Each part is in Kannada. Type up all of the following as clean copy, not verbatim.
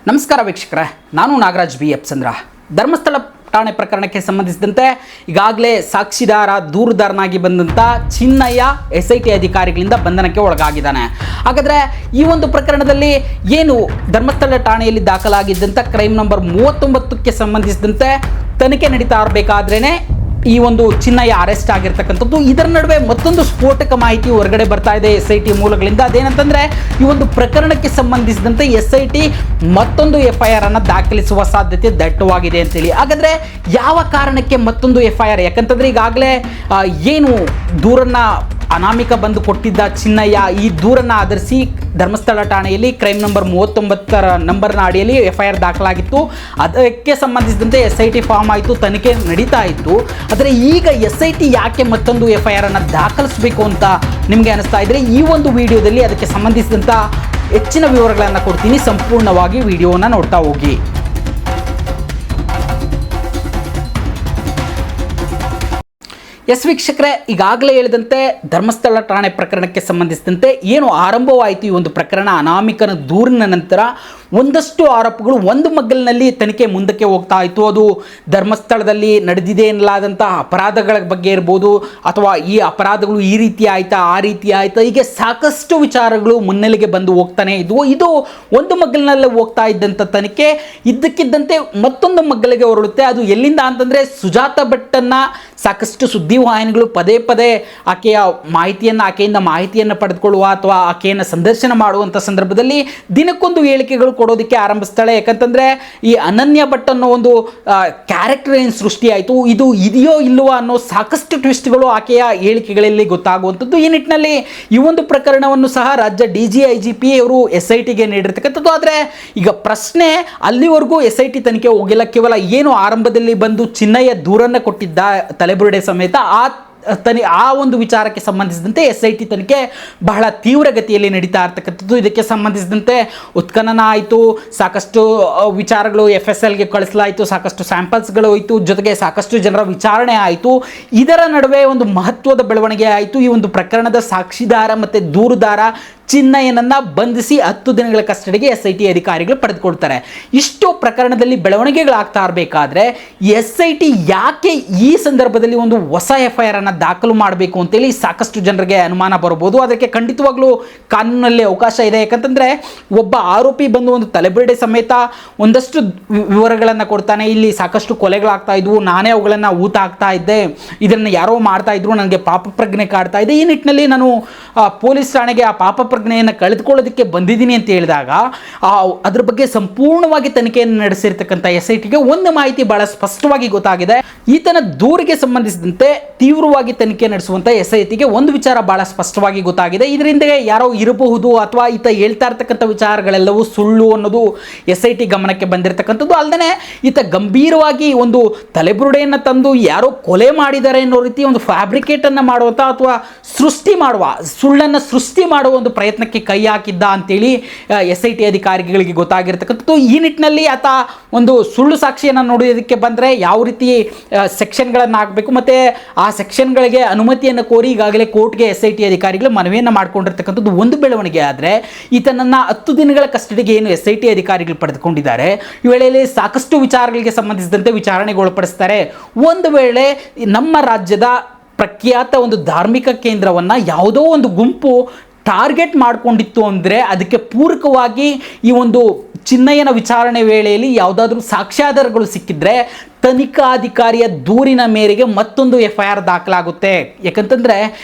ನಮಸ್ಕಾರ ವೀಕ್ಷಕರೇ, ನಾನು ನಾಗರಾಜ್ ಬಿ ಎಪ್ಸಂದ್ರ. ಧರ್ಮಸ್ಥಳ ಠಾಣೆ ಪ್ರಕರಣಕ್ಕೆ ಸಂಬಂಧಿಸಿದಂತೆ ಈಗಾಗಲೇ ಸಾಕ್ಷಿದಾರ ದೂರುದಾರನಾಗಿ ಬಂದಂಥ ಚಿನ್ನಯ್ಯ SIT ಅಧಿಕಾರಿಗಳಿಂದ ಬಂಧನಕ್ಕೆ ಒಳಗಾಗಿದ್ದಾನೆ. ಹಾಗಾದರೆ ಈ ಒಂದು ಪ್ರಕರಣದಲ್ಲಿ ಏನು ಧರ್ಮಸ್ಥಳ ಠಾಣೆಯಲ್ಲಿ ದಾಖಲಾಗಿದ್ದಂಥ ಕ್ರೈಮ್ ನಂಬರ್ 39ಕ್ಕೆ ಸಂಬಂಧಿಸಿದಂತೆ ತನಿಖೆ ನಡೀತಾ ಇರಬೇಕಾದ್ರೇ ಈ ಒಂದು ಚಿನ್ನಯ್ಯ ಅರೆಸ್ಟ್ ಆಗಿರ್ತಕ್ಕಂಥದ್ದು. ಇದರ ನಡುವೆ ಮತ್ತೊಂದು ಸ್ಫೋಟಕ ಮಾಹಿತಿ ಹೊರಗಡೆ ಬರ್ತಾ ಇದೆ SIT ಮೂಲಗಳಿಂದ. ಅದೇನಂತಂದರೆ ಈ ಒಂದು ಪ್ರಕರಣಕ್ಕೆ ಸಂಬಂಧಿಸಿದಂತೆ SIT ಮತ್ತೊಂದು FIR ಅನ್ನು ದಾಖಲಿಸುವ ಸಾಧ್ಯತೆ ದಟ್ಟವಾಗಿದೆ ಅಂತೇಳಿ. ಹಾಗಾದರೆ ಯಾವ ಕಾರಣಕ್ಕೆ ಮತ್ತೊಂದು FIR? ಯಾಕಂತಂದರೆ ಈಗಾಗಲೇ ಏನು ದೂರನ್ನು ಅನಾಮಿಕ ಬಂದು ಕೊಟ್ಟಿದ್ದ ಚಿನ್ನಯ್ಯ ಈ ದೂರನ್ನು ಆಧರಿಸಿ ಧರ್ಮಸ್ಥಳ ಠಾಣೆಯಲ್ಲಿ ಕ್ರೈಮ್ ನಂಬರ್ 39ರ ನಂಬರ್ನ ಅಡಿಯಲ್ಲಿ FIR ದಾಖಲಾಗಿತ್ತು. ಅದಕ್ಕೆ ಸಂಬಂಧಿಸಿದಂತೆ SIT ಫಾರ್ಮ್ ಆಯಿತು, ತನಿಖೆ ನಡೀತಾ ಇತ್ತು. ಆದರೆ ಈಗ SIT ಯಾಕೆ ಮತ್ತೊಂದು FIR ಅನ್ನು ದಾಖಲಿಸಬೇಕು ಅಂತ ನಿಮಗೆ ಅನಿಸ್ತಾ ಇದ್ದರೆ ಈ ಒಂದು ವಿಡಿಯೋದಲ್ಲಿ ಅದಕ್ಕೆ ಸಂಬಂಧಿಸಿದಂಥ ಹೆಚ್ಚಿನ ವಿವರಗಳನ್ನು ಕೊಡ್ತೀನಿ. ಸಂಪೂರ್ಣವಾಗಿ ವಿಡಿಯೋನ ನೋಡ್ತಾ ಹೋಗಿ. ವೀಕ್ಷಕರೇ, ಈಗಾಗಲೇ ಹೇಳಿದಂತೆ ಧರ್ಮಸ್ಥಳ ಠಾಣೆ ಪ್ರಕರಣಕ್ಕೆ ಸಂಬಂಧಿಸಿದಂತೆ ಏನು ಆರಂಭವಾಯಿತು ಈ ಒಂದು ಪ್ರಕರಣ, ಅನಾಮಿಕನ ದೂರಿನ ನಂತರ ಒಂದಷ್ಟು ಆರೋಪಗಳು ಒಂದು ಮಗ್ಗಲಿನಲ್ಲಿ ತನಿಖೆ ಮುಂದಕ್ಕೆ ಹೋಗ್ತಾ ಇತ್ತು. ಅದು ಧರ್ಮಸ್ಥಳದಲ್ಲಿ ನಡೆದಿದೆ ಎನ್ನಲಾದಂಥ ಅಪರಾಧಗಳ ಬಗ್ಗೆ ಇರ್ಬೋದು, ಅಥವಾ ಈ ಅಪರಾಧಗಳು ಈ ರೀತಿ ಆಯ್ತಾ ಆ ರೀತಿ ಆಯ್ತಾ, ಹೀಗೆ ಸಾಕಷ್ಟು ವಿಚಾರಗಳು ಮುನ್ನೆಲೆಗೆ ಬಂದು ಹೋಗ್ತಾನೆ ಇದ್ವು. ಇದು ಒಂದು ಮಗ್ಗಲಿನಲ್ಲಿ ಹೋಗ್ತಾ ಇದ್ದಂಥ ತನಿಖೆ ಇದ್ದಕ್ಕಿದ್ದಂತೆ ಮತ್ತೊಂದು ಮಗ್ಗಲಿಗೆ ಹೊರಳುತ್ತೆ. ಅದು ಎಲ್ಲಿಂದ ಅಂತಂದರೆ, ಸುಜಾತ ಭಟ್ಟನ್ನು ಸಾಕಷ್ಟು ಸುದ್ದಿವಾಹಿನಿಗಳು ಪದೇ ಪದೇ ಆಕೆಯಿಂದ ಮಾಹಿತಿಯನ್ನು ಪಡೆದುಕೊಳ್ಳುವ ಅಥವಾ ಆಕೆಯನ್ನು ಸಂದರ್ಶನ ಮಾಡುವಂಥ ಸಂದರ್ಭದಲ್ಲಿ ದಿನಕ್ಕೊಂದು ಹೇಳಿಕೆಗಳು ಕೊಡೋದಕ್ಕೆ ಆರಂಭಿಸ್ತಾಳೆ. ಯಾಕಂತಂದರೆ ಈ ಅನನ್ಯ ಭಟ್ ಅನ್ನೋ ಒಂದು ಕ್ಯಾರೆಕ್ಟರ್ ಏನು ಸೃಷ್ಟಿಯಾಯಿತು, ಇದು ಇದೆಯೋ ಇಲ್ಲವೋ ಅನ್ನೋ ಸಾಕಷ್ಟು ಟ್ವಿಸ್ಟ್ಗಳು ಆಕೆಯ ಹೇಳಿಕೆಗಳಲ್ಲಿ ಗೊತ್ತಾಗುವಂಥದ್ದು. ಈ ನಿಟ್ಟಿನಲ್ಲಿ ಈ ಒಂದು ಪ್ರಕರಣವನ್ನು ಸಹ ರಾಜ್ಯ DGIGP ಅವರು SITಗೆ ನೀಡಿರ್ತಕ್ಕಂಥದ್ದು. ಆದರೆ ಈಗ ಪ್ರಶ್ನೆ, ಅಲ್ಲಿವರೆಗೂ SIT ತನಿಖೆ ಹೋಗಿಲ್ಲ. ಕೇವಲ ಏನು ಆರಂಭದಲ್ಲಿ ಬಂದು ಚಿನ್ನಯ್ಯ ದೂರನ್ನು ಕೊಟ್ಟಿದ್ದ ತಲೆಬುರುಡೆ ಸಮೇತ ಆ ಒಂದು ವಿಚಾರಕ್ಕೆ ಸಂಬಂಧಿಸಿದಂತೆ SIT ತನಿಖೆ ಬಹಳ ತೀವ್ರಗತಿಯಲ್ಲಿ ನಡೀತಾ ಇರ್ತಕ್ಕಂಥದ್ದು. ಇದಕ್ಕೆ ಸಂಬಂಧಿಸಿದಂತೆ ಉತ್ಖನನ ಆಯಿತು, ಸಾಕಷ್ಟು ವಿಚಾರಗಳು FSLಗೆ ಕಳಿಸಲಾಯಿತು, ಸಾಕಷ್ಟು ಸ್ಯಾಂಪಲ್ಸ್ಗಳು ಹೋಯಿತು, ಜೊತೆಗೆ ಸಾಕಷ್ಟು ಜನರ ವಿಚಾರಣೆ ಆಯಿತು. ಇದರ ನಡುವೆ ಒಂದು ಮಹತ್ವದ ಬೆಳವಣಿಗೆ ಆಯಿತು. ಈ ಒಂದು ಪ್ರಕರಣದ ಸಾಕ್ಷಿದಾರ ಮತ್ತು ದೂರುದಾರ ಚಿನ್ನಯ್ಯನನ್ನು ಬಂಧಿಸಿ 10 ದಿನಗಳ ಕಸ್ಟಡಿಗೆ SIT ಅಧಿಕಾರಿಗಳು ಪಡೆದುಕೊಳ್ತಾರೆ. ಇಷ್ಟು ಪ್ರಕರಣದಲ್ಲಿ ಬೆಳವಣಿಗೆಗಳಾಗ್ತಾ ಇರಬೇಕಾದ್ರೆ SIT ಯಾಕೆ ಈ ಸಂದರ್ಭದಲ್ಲಿ ಒಂದು ಹೊಸ FIR ಅನ್ನು ದಾಖಲು ಮಾಡಬೇಕು ಅಂತೇಳಿ ಸಾಕಷ್ಟು ಜನರಿಗೆ ಅನುಮಾನ ಬರ್ಬೋದು. ಅದಕ್ಕೆ ಖಂಡಿತವಾಗ್ಲೂ ಕಾನೂನಲ್ಲಿ ಅವಕಾಶ ಇದೆ. ಯಾಕಂತಂದರೆ ಒಬ್ಬ ಆರೋಪಿ ಬಂದು ಒಂದು ತಲೆಬುರುಡೆ ಸಮೇತ ಒಂದಷ್ಟು ವಿವರಗಳನ್ನು ಕೊಡ್ತಾನೆ. ಇಲ್ಲಿ ಸಾಕಷ್ಟು ಕೊಲೆಗಳಾಗ್ತಾ ಇದ್ವು, ನಾನೇ ಅವುಗಳನ್ನು ಊತ ಹಾಕ್ತಾ ಇದ್ದೆ, ಇದನ್ನು ಯಾರೋ ಮಾಡ್ತಾ ಇದ್ರು, ನನಗೆ ಪಾಪ ಪ್ರಜ್ಞೆ ಕಾಡ್ತಾ ಇದೆ, ಈ ನಿಟ್ಟಿನಲ್ಲಿ ನಾನು ಪೊಲೀಸ್ ಠಾಣೆಗೆ ಆ ಪಾಪ ಪ್ರಜ್ಞೆಯನ್ನು ಕಳೆದುಕೊಳ್ಳೋದಕ್ಕೆ ಬಂದಿದ್ದೀನಿ ಅಂತ ಹೇಳಿದಾಗ ಅದ್ರ ಬಗ್ಗೆ ಸಂಪೂರ್ಣವಾಗಿ ತನಿಖೆಯನ್ನು ನಡೆಸಿರ್ತಕ್ಕಂಥ SITಗೆ ಒಂದು ಮಾಹಿತಿ ಬಹಳ ಸ್ಪಷ್ಟವಾಗಿ ಗೊತ್ತಾಗಿದೆ. ಈತನ ದೂರಿಗೆ ಸಂಬಂಧಿಸಿದಂತೆ ತೀವ್ರವಾಗಿ ತನಿಖೆ ನಡೆಸುವಂಥ SITಗೆ ಒಂದು ವಿಚಾರ ಬಹಳ ಸ್ಪಷ್ಟವಾಗಿ ಗೊತ್ತಾಗಿದೆ. ಇದರಿಂದ ಯಾರೋ ಇರಬಹುದು ಅಥವಾ ಈತ ಹೇಳ್ತಾ ಇರ್ತಕ್ಕಂಥ ವಿಚಾರಗಳೆಲ್ಲವೂ ಸುಳ್ಳು ಅನ್ನೋದು SIT ಗಮನಕ್ಕೆ ಬಂದಿರತಕ್ಕಂಥದ್ದು. ಅಲ್ಲದೆ ಈತ ಗಂಭೀರವಾಗಿ ಒಂದು ತಲೆಬುರುಡೆಯನ್ನು ತಂದು ಯಾರೋ ಕೊಲೆ ಮಾಡಿದ್ದಾರೆ ಅನ್ನೋ ರೀತಿ ಒಂದು ಫ್ಯಾಬ್ರಿಕೇಟನ್ನು ಮಾಡುವಂಥ ಅಥವಾ ಸುಳ್ಳನ್ನು ಸೃಷ್ಟಿ ಮಾಡುವ ಒಂದು ಪ್ರಯತ್ನಕ್ಕೆ ಕೈ ಹಾಕಿದ್ದ ಅಂತೇಳಿ SIT ಅಧಿಕಾರಿಗಳಿಗೆ ಗೊತ್ತಾಗಿರ್ತಕ್ಕಂಥದ್ದು. ಈ ನಿಟ್ಟಿನಲ್ಲಿ ಆತ ಒಂದು ಸುಳ್ಳು ಸಾಕ್ಷಿಯನ್ನು ನೋಡೋದಕ್ಕೆ ಬಂದರೆ ಯಾವ ರೀತಿ ಸೆಕ್ಷನ್ಗಳನ್ನು ಹಾಕಬೇಕು ಮತ್ತು ಆ ಸೆಕ್ಷನ್ಗಳಿಗೆ ಅನುಮತಿಯನ್ನು ಕೋರಿ ಈಗಾಗಲೇ ಕೋರ್ಟ್ಗೆ SIT ಅಧಿಕಾರಿಗಳು ಮನವಿಯನ್ನು ಮಾಡಿಕೊಂಡಿರ್ತಕ್ಕಂಥದ್ದು ಒಂದು ಬೆಳವಣಿಗೆ. ಆದರೆ ಈತನನ್ನು 10 ದಿನಗಳ ಕಸ್ಟಡಿಗೆ ಏನು SIT ಅಧಿಕಾರಿಗಳು ಪಡೆದುಕೊಂಡಿದ್ದಾರೆ, ಈ ವೇಳೆಯಲ್ಲಿ ಸಾಕಷ್ಟು ವಿಚಾರಗಳಿಗೆ ಸಂಬಂಧಿಸಿದಂತೆ ವಿಚಾರಣೆಗೆ ಒಳಪಡಿಸ್ತಾರೆ. ಒಂದು ವೇಳೆ ನಮ್ಮ ರಾಜ್ಯದ ಪ್ರಖ್ಯಾತ ಒಂದು ಧಾರ್ಮಿಕ ಕೇಂದ್ರವನ್ನು ಯಾವುದೋ ಒಂದು ಗುಂಪು ಟಾರ್ಗೆಟ್ ಮಾಡಿಕೊಂಡಿತ್ತು ಅಂದರೆ ಅದಕ್ಕೆ ಪೂರಕವಾಗಿ ಈ ಒಂದು ಚಿನ್ನಯ್ಯನ ವಿಚಾರಣೆ ವೇಳೆಯಲ್ಲಿ ಯಾವುದಾದ್ರೂ ಸಾಕ್ಷ್ಯಾಧಾರಗಳು ಸಿಕ್ಕಿದ್ರೆ ತನಿಖಾಧಿಕಾರಿಯ ದೂರಿನ ಮೇರೆಗೆ ಮತ್ತೊಂದು FIR ದಾಖಲಾಗುತ್ತೆ. ಯಾಕಂತಂದರೆ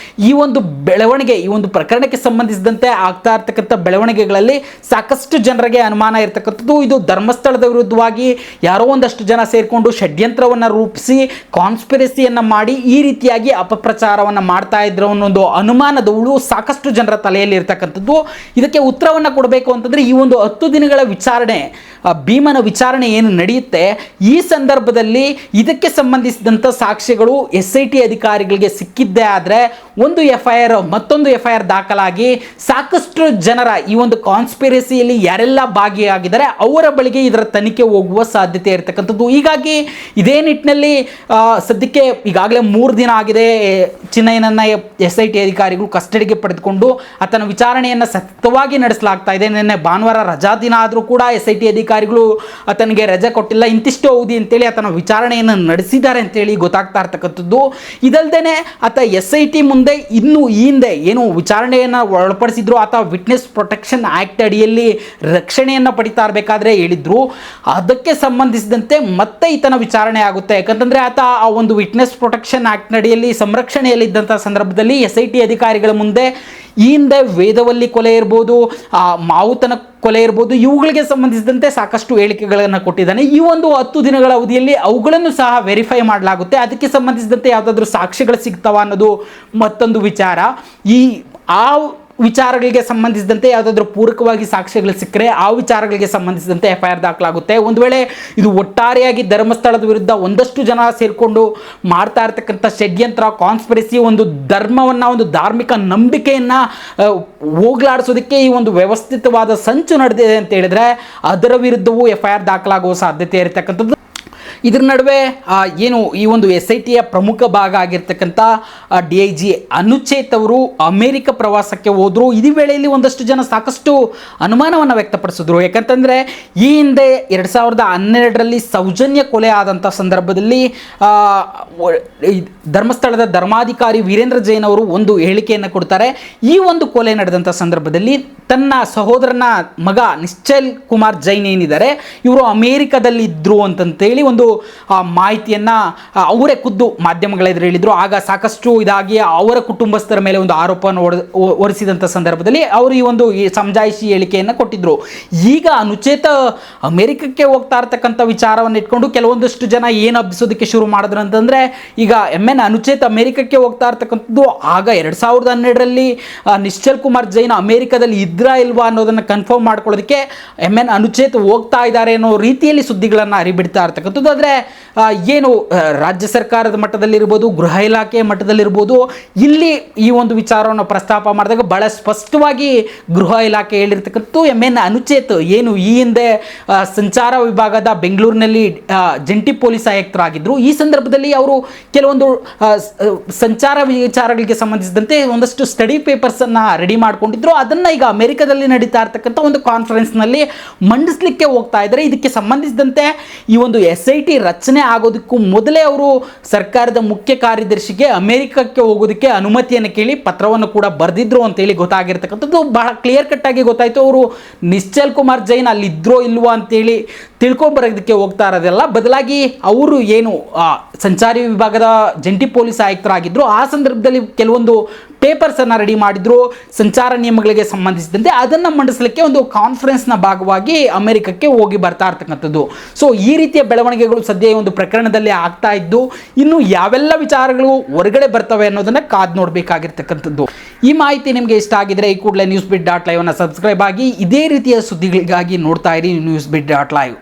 ಈ ಒಂದು ಬೆಳವಣಿಗೆ, ಈ ಒಂದು ಪ್ರಕರಣಕ್ಕೆ ಸಂಬಂಧಿಸಿದಂತೆ ಆಗ್ತಾ ಇರ್ತಕ್ಕಂಥ ಬೆಳವಣಿಗೆಗಳಲ್ಲಿ ಸಾಕಷ್ಟು ಜನರಿಗೆ ಅನುಮಾನ ಇರತಕ್ಕಂಥದ್ದು. ಇದು ಧರ್ಮಸ್ಥಳದ ವಿರುದ್ಧವಾಗಿ ಯಾರೋ ಒಂದಷ್ಟು ಜನ ಸೇರಿಕೊಂಡು ಷಡ್ಯಂತ್ರವನ್ನು ರೂಪಿಸಿ ಕಾನ್ಸ್ಪಿರಸಿಯನ್ನು ಮಾಡಿ ಈ ರೀತಿಯಾಗಿ ಅಪಪ್ರಚಾರವನ್ನು ಮಾಡ್ತಾ ಇದ್ರು ಅನ್ನೊಂದು ಅನುಮಾನದ ಹುಳು ಸಾಕಷ್ಟು ಜನರ ತಲೆಯಲ್ಲಿ ಇರ್ತಕ್ಕಂಥದ್ದು. ಇದಕ್ಕೆ ಉತ್ತರವನ್ನು ಕೊಡಬೇಕು ಅಂತಂದರೆ ಈ ಒಂದು 10 ದಿನಗಳ ವಿಚಾರಣೆ, ಭೀಮನ ವಿಚಾರಣೆ ಏನು ನಡೆಯುತ್ತೆ, ಈ ಸಂದರ್ಭದಲ್ಲಿ ಇದಕ್ಕೆ ಸಂಬಂಧಿಸಿದಂಥ ಸಾಕ್ಷ್ಯಗಳು SIT ಅಧಿಕಾರಿಗಳಿಗೆ ಸಿಕ್ಕಿದ್ದೇ ಆದರೆ ಒಂದು FIR ಮತ್ತೊಂದು FIR ದಾಖಲಾಗಿ ಸಾಕಷ್ಟು ಜನರ ಈ ಒಂದು ಕಾನ್ಸ್ಪಿರಸಿಯಲ್ಲಿ ಯಾರೆಲ್ಲ ಭಾಗಿಯಾಗಿದ್ದಾರೆ ಅವರ ಬಳಿಗೆ ಇದರ ತನಿಖೆ ಹೋಗುವ ಸಾಧ್ಯತೆ ಇರತಕ್ಕಂಥದ್ದು. ಹೀಗಾಗಿ ಇದೇ ನಿಟ್ಟಿನಲ್ಲಿ ಸದ್ಯಕ್ಕೆ ಈಗಾಗಲೇ 3 ದಿನ ಆಗಿದೆ ಚಿನ್ನಯ್ಯನನ್ನು SIT ಅಧಿಕಾರಿಗಳು ಕಸ್ಟಡಿಗೆ ಪಡೆದುಕೊಂಡು ಆತನ ವಿಚಾರಣೆಯನ್ನು ಸತತವಾಗಿ ನಡೆಸಲಾಗ್ತಾ ಇದೆ. ನಿನ್ನೆ ಭಾನುವಾರ ರಜಾ ದಿನ ಆದರೂ ಕೂಡ SIT ಅಧಿಕಾರಿ ಅಧಿಕಾರಿಗಳು ಆತನಿಗೆ ರಜೆ ಕೊಟ್ಟಿಲ್ಲ, ಇಂತಿಷ್ಟು ಅವಧಿ ಅಂತೇಳಿ ಆತನ ವಿಚಾರಣೆಯನ್ನು ನಡೆಸಿದ್ದಾರೆ ಅಂತೇಳಿ ಗೊತ್ತಾಗ್ತಾ ಇರ್ತಕ್ಕಂಥದ್ದು. ಇದಲ್ದೇ ಆತ SIT ಮುಂದೆ ಇನ್ನು ಈ ಹಿಂದೆ ಏನು ವಿಚಾರಣೆಯನ್ನು ಒಳಪಡಿಸಿದ್ರು, ಆತ ವಿಟ್ನೆಸ್ ಪ್ರೊಟೆಕ್ಷನ್ ಆ್ಯಕ್ಟ್ ಅಡಿಯಲ್ಲಿ ರಕ್ಷಣೆಯನ್ನು ಪಡಿತಾ ಇರಬೇಕಾದ್ರೆ ಹೇಳಿದ್ರು, ಅದಕ್ಕೆ ಸಂಬಂಧಿಸಿದಂತೆ ಮತ್ತೆ ಈತನ ವಿಚಾರಣೆ ಆಗುತ್ತೆ. ಯಾಕಂತಂದರೆ ಆತ ಆ ಒಂದು ವಿಟ್ನೆಸ್ ಪ್ರೊಟೆಕ್ಷನ್ ಆ್ಯಕ್ಟ್ ಅಡಿಯಲ್ಲಿ ಸಂರಕ್ಷಣೆಯಲ್ಲಿದ್ದಂಥ ಸಂದರ್ಭದಲ್ಲಿ SIT ಅಧಿಕಾರಿಗಳ ಮುಂದೆ ಈ ಹಿಂದೆ ವೇದವಲ್ಲಿ ಕೊಲೆ ಇರ್ಬೋದು, ಮಾವುತನ ಕೊಲೆ ಇರ್ಬೋದು, ಇವುಗಳಿಗೆ ಸಂಬಂಧಿಸಿದಂತೆ ಸಾಕಷ್ಟು ಹೇಳಿಕೆಗಳನ್ನು ಕೊಟ್ಟಿದ್ದಾನೆ. ಈ ಒಂದು 10 ದಿನಗಳ ಅವಧಿಯಲ್ಲಿ ಅವುಗಳನ್ನು ಸಹ ವೆರಿಫೈ ಮಾಡಲಾಗುತ್ತೆ. ಅದಕ್ಕೆ ಸಂಬಂಧಿಸಿದಂತೆ ಯಾವುದಾದ್ರೂ ಸಾಕ್ಷ್ಯಗಳು ಸಿಗ್ತಾವ ಅನ್ನೋದು ಮತ್ತೊಂದು ವಿಚಾರ. ಆ ವಿಚಾರಗಳಿಗೆ ಸಂಬಂಧಿಸಿದಂತೆ ಯಾವುದಾದ್ರೂ ಪೂರಕವಾಗಿ ಸಾಕ್ಷ್ಯಗಳು ಸಿಕ್ಕರೆ ಆ ವಿಚಾರಗಳಿಗೆ ಸಂಬಂಧಿಸಿದಂತೆ FIR ದಾಖಲಾಗುತ್ತೆ. ಒಂದು ವೇಳೆ ಇದು ಒಟ್ಟಾರೆಯಾಗಿ ಧರ್ಮಸ್ಥಳದ ವಿರುದ್ಧ ಒಂದಷ್ಟು ಜನ ಸೇರಿಕೊಂಡು ಮಾಡ್ತಾ ಇರ್ತಕ್ಕಂಥ ಷಡ್ಯಂತ್ರ, ಕಾನ್ಸ್ಪಿರಸಿ, ಒಂದು ಧರ್ಮವನ್ನು, ಒಂದು ಧಾರ್ಮಿಕ ನಂಬಿಕೆಯನ್ನು ಹೋಗ್ಲಾಡಿಸೋದಕ್ಕೆ ಈ ಒಂದು ವ್ಯವಸ್ಥಿತವಾದ ಸಂಚು ನಡೆದಿದೆ ಅಂತ ಹೇಳಿದ್ರೆ ಅದರ ವಿರುದ್ಧವೂ FIR ದಾಖಲಾಗುವ ಸಾಧ್ಯತೆ ಇರತಕ್ಕಂಥದ್ದು. ಇದರ ನಡುವೆ ಏನು ಈ ಒಂದು SITಯ ಪ್ರಮುಖ ಭಾಗ ಆಗಿರ್ತಕ್ಕಂಥ DIG ಅನುಚೇತ್ ಅವರು ಅಮೆರಿಕ ಪ್ರವಾಸಕ್ಕೆ ಹೋದರು. ಇದೇ ವೇಳೆಯಲ್ಲಿ ಒಂದಷ್ಟು ಜನ ಸಾಕಷ್ಟು ಅನುಮಾನವನ್ನು ವ್ಯಕ್ತಪಡಿಸಿದ್ರು. ಯಾಕಂತಂದರೆ ಈ ಹಿಂದೆ 2012ರಲ್ಲಿ ಸೌಜನ್ಯ ಕೊಲೆ ಆದಂಥ ಸಂದರ್ಭದಲ್ಲಿ ಧರ್ಮಸ್ಥಳದ ಧರ್ಮಾಧಿಕಾರಿ ವೀರೇಂದ್ರ ಜೈನ್ ಅವರು ಒಂದು ಹೇಳಿಕೆಯನ್ನು ಕೊಡ್ತಾರೆ. ಈ ಒಂದು ಕೊಲೆ ನಡೆದಂಥ ಸಂದರ್ಭದಲ್ಲಿ ತನ್ನ ಸಹೋದರನ ಮಗ ನಿಶ್ಚಲ್ ಕುಮಾರ್ ಜೈನ್ ಏನಿದ್ದಾರೆ ಇವರು ಅಮೇರಿಕದಲ್ಲಿ ಇದ್ದರು ಅಂತಂತೇಳಿ ಒಂದು ಮಾಹಿತಿಯನ್ನು ಅವರೇ ಖುದ್ದು ಮಾಧ್ಯಮಗಳ ಎದುರು ಹೇಳಿದರು. ಆಗ ಸಾಕಷ್ಟು ಇದಾಗಿ ಅವರ ಕುಟುಂಬಸ್ಥರ ಮೇಲೆ ಒಂದು ಆರೋಪವನ್ನು ಹೊರಿಸಿದಂಥ ಸಂದರ್ಭದಲ್ಲಿ ಅವರು ಈ ಒಂದು ಸಮಜಾಯಿಷಿ ಹೇಳಿಕೆಯನ್ನು ಕೊಟ್ಟಿದ್ದರು. ಈಗ ಅನುಚೇತ ಅಮೇರಿಕಕ್ಕೆ ಹೋಗ್ತಾ ಇರ್ತಕ್ಕಂಥ ವಿಚಾರವನ್ನು ಇಟ್ಕೊಂಡು ಕೆಲವೊಂದಷ್ಟು ಜನ ಏನು ಹಬ್ಬಿಸೋದಕ್ಕೆ ಶುರು ಮಾಡಿದ್ರು ಅಂತಂದರೆ, ಈಗ MN ಅನುಚೇತ್ ಅಮೇರಿಕಕ್ಕೆ ಹೋಗ್ತಾ ಇರ್ತಕ್ಕಂಥದ್ದು ಆಗ 2012ರಲ್ಲಿ ನಿಶ್ಚಲ್ ಕುಮಾರ್ ಜೈನ್ ಅಮೇರಿಕದಲ್ಲಿ ಇದ್ರಾ ಇಲ್ವಾ ಅನ್ನೋದನ್ನು ಕನ್ಫರ್ಮ್ ಮಾಡ್ಕೊಳ್ಳೋದಕ್ಕೆ MN ಅನುಚೇತ್ ಹೋಗ್ತಾ ಇದ್ದಾರೆ ಅನ್ನೋ ರೀತಿಯಲ್ಲಿ ಸುದ್ದಿಗಳನ್ನು ಹರಿಬಿಡ್ತಾ ಇರ್ತಕ್ಕಂಥದ್ದು. ಆದರೆ ಏನು ರಾಜ್ಯ ಸರ್ಕಾರದ ಮಟ್ಟದಲ್ಲಿರ್ಬೋದು, ಗೃಹ ಇಲಾಖೆ ಮಟ್ಟದಲ್ಲಿರ್ಬೋದು, ಇಲ್ಲಿ ಈ ಒಂದು ವಿಚಾರವನ್ನು ಪ್ರಸ್ತಾಪ ಮಾಡಿದಾಗ ಬಹಳ ಸ್ಪಷ್ಟವಾಗಿ ಗೃಹ ಇಲಾಖೆ ಹೇಳಿರ್ತಕ್ಕಂಥದ್ದು MN ಅನುಚೇತ್ ಏನು ಈ ಹಿಂದೆ ಸಂಚಾರ ವಿಭಾಗದ ಬೆಂಗಳೂರಿನಲ್ಲಿ ಜಂಟಿ ಪೊಲೀಸ್ ಆಯುಕ್ತರಾಗಿದ್ದರು. ಈ ಸಂದರ್ಭದಲ್ಲಿ ಅವರು ಕೆಲವೊಂದು ಸಂಚಾರ ವಿಚಾರಗಳಿಗೆ ಸಂಬಂಧಿಸಿದಂತೆ ಒಂದಷ್ಟು ಸ್ಟಡಿ ಪೇಪರ್ಸನ್ನು ರೆಡಿ ಮಾಡಿಕೊಂಡಿದ್ರು. ಅದನ್ನು ಈಗ ಅಮೆರಿಕದಲ್ಲಿ ನಡೀತಾ ಇರ್ತಕ್ಕಂಥ ಒಂದು ಕಾನ್ಫರೆನ್ಸ್ನಲ್ಲಿ ಮಂಡಿಸಲಿಕ್ಕೆ ಹೋಗ್ತಾ ಇದ್ದಾರೆ. ಇದಕ್ಕೆ ಸಂಬಂಧಿಸಿದಂತೆ ಈ ಒಂದು SIT ರಚನೆ ಆಗೋದಕ್ಕೂ ಮೊದಲೇ ಅವರು ಸರ್ಕಾರದ ಮುಖ್ಯ ಕಾರ್ಯದರ್ಶಿಗೆ ಅಮೆರಿಕಕ್ಕೆ ಹೋಗೋದಕ್ಕೆ ಅನುಮತಿಯನ್ನು ಕೇಳಿ ಪತ್ರವನ್ನು ಕೂಡ ಬರೆದಿದ್ರು ಅಂತೇಳಿ ಗೊತ್ತಾಗಿರ್ತಕ್ಕಂಥದ್ದು. ಬಹಳ ಕ್ಲಿಯರ್ ಕಟ್ ಆಗಿ ಗೊತ್ತಾಯಿತು ಅವರು ನಿಶ್ಚಲ್ ಕುಮಾರ್ ಜೈನ್ ಅಲ್ಲಿ ಇದ್ರೋ ಇಲ್ವೋ ಅಂತೇಳಿ ತಿಳ್ಕೊಂಬರೋದಕ್ಕೆ ಹೋಗ್ತಾ ಇರೋದಲ್ಲ, ಬದಲಾಗಿ ಅವರು ಏನು ಸಂಚಾರಿ ವಿಭಾಗದ ಜಂಟಿ ಪೊಲೀಸ್ ಆಯುಕ್ತರಾಗಿದ್ದರು ಆ ಸಂದರ್ಭದಲ್ಲಿ ಕೆಲವೊಂದು ಪೇಪರ್ಸನ್ನು ರೆಡಿ ಮಾಡಿದ್ರು ಸಂಚಾರ ನಿಯಮಗಳಿಗೆ ಸಂಬಂಧಿಸಿದಂತೆ. ಅದನ್ನು ಮಂಡಿಸಲಿಕ್ಕೆ ಒಂದು ಕಾನ್ಫರೆನ್ಸ್ನ ಭಾಗವಾಗಿ ಅಮೆರಿಕಕ್ಕೆ ಹೋಗಿ ಬರ್ತಾ ಇರ್ತಕ್ಕಂಥದ್ದು. ಸೊ ಈ ರೀತಿಯ ಬೆಳವಣಿಗೆಗಳು ಸದ್ಯ ಒಂದು ಪ್ರಕರಣದಲ್ಲಿ ಆಗ್ತಾ ಇದ್ದು, ಇನ್ನು ಯಾವೆಲ್ಲ ವಿಚಾರಗಳು ಹೊರಗಡೆ ಬರ್ತವೆ ಅನ್ನೋದನ್ನು ಕಾದು ನೋಡಬೇಕಾಗಿರ್ತಕ್ಕಂಥದ್ದು. ಈ ಮಾಹಿತಿ ನಿಮಗೆ ಇಷ್ಟ ಆಗಿದ್ರೆ ಈ ಕೂಡಲೇ ನ್ಯೂಸ್ ಬಿಟ್ .live ಅನ್ನು ಸಬ್ಸ್ಕ್ರೈಬ್ ಆಗಿ ಇದೇ ರೀತಿಯ ಸುದ್ದಿಗಳಿಗಾಗಿ ನೋಡ್ತಾ ಇರಿ ನ್ಯೂಸ್ ಬಿಟ್ .live.